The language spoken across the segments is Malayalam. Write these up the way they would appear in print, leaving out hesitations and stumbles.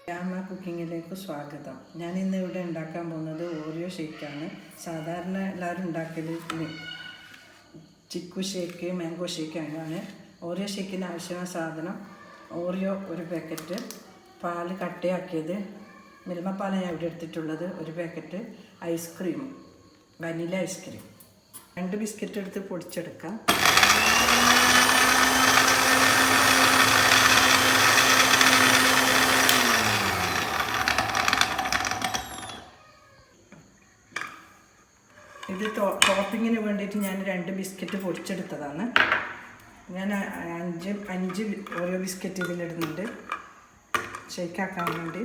ഗ്രാമ കുക്കിങ്ങിലേക്ക് സ്വാഗതം. ഞാനിന്ന് ഇവിടെ ഉണ്ടാക്കാൻ പോകുന്നത് ഓറിയോ ഷേക്കാണ്. സാധാരണ എല്ലാവരും ഉണ്ടാക്കൽ ചിക്കു ഷേക്ക്, മാംഗോ ഷേക്ക് അങ്ങനെയാണ്. ഓറിയോ ഷേക്കിന് ആവശ്യമായ സാധനം: ഓറിയോ 1 പാക്കറ്റ്, പാല് കട്ടയാക്കിയത്, മിൽമ പാലാണ് ഞാൻ ഇവിടെ എടുത്തിട്ടുള്ളത് 1 packet, ice cream, vanilla ice cream, 2 biscuit എടുത്ത് പൊടിച്ചെടുക്കാം. ഇത് ടോപ്പിങ്ങിന് വേണ്ടിയിട്ട് ഞാൻ 2 ബിസ്ക്കറ്റ് പൊടിച്ചെടുത്തതാണ്. ഞാൻ അഞ്ച് ഓരോ ബിസ്ക്കറ്റ് ഇതിലിടുന്നുണ്ട് ഷേക്കാക്കാൻ വേണ്ടി.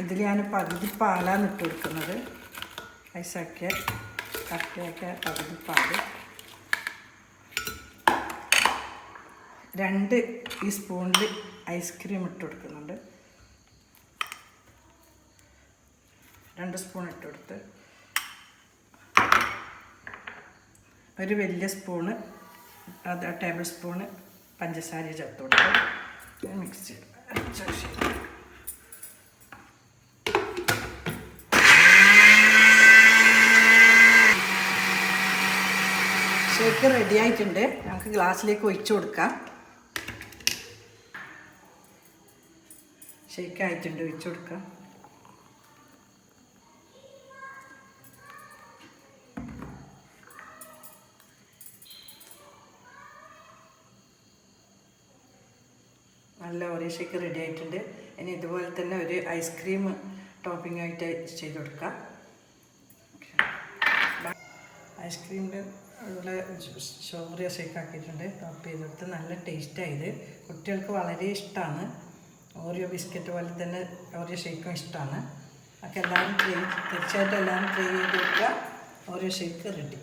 ഇതിൽ ഞാൻ പകുതി പാലാണ് ഇട്ട് കൊടുക്കുന്നത്. ഐസാക്കിയ കട്ടയാക്കിയ പകുതി പാല്, 2 ഈ സ്പൂണിൽ ഐസ്ക്രീം ഇട്ട് കൊടുക്കുന്നുണ്ട്. 2 സ്പൂൺ ഇട്ട് കൊടുത്ത്, ഒരു വലിയ സ്പൂണ് ടേബിൾ സ്പൂണ് പഞ്ചസാര ചേർത്ത് കൊടുത്ത് മിക്സ് ചെയ്ത് ഷേക്ക് റെഡി ആയിട്ടുണ്ട്. നമുക്ക് ഗ്ലാസ്സിലേക്ക് ഒഴിച്ചു കൊടുക്കാം. ഷേക്ക് ആയിട്ടുണ്ട്, ഒഴിച്ചു കൊടുക്കാം. നല്ല ഓറിയോ ഷേക്ക് റെഡി ആയിട്ടുണ്ട്. ഇനി ഇതുപോലെ തന്നെ ഒരു ഐസ്ക്രീം ടോപ്പിംഗ് ആയിട്ട് ചെയ്ത് കൊടുക്കാം. ഐസ്ക്രീമിൽ അതുപോലെ ഓറിയോ ഷേക്ക് ആക്കിയിട്ടുണ്ട്, ടോപ്പ് ചെയ്തെടുത്ത്. നല്ല ടേസ്റ്റായത്, കുട്ടികൾക്ക് വളരെ ഇഷ്ടമാണ്. ഓറിയോ ബിസ്ക്കറ്റ് പോലെ തന്നെ ഓറിയോ ഷേക്കും ഇഷ്ടമാണ്. ഒക്കെ എല്ലാവരും തീർച്ചയായിട്ടും എല്ലാവരും ട്രൈ ചെയ്ത് കൊടുക്കുക. Oreo shake ready.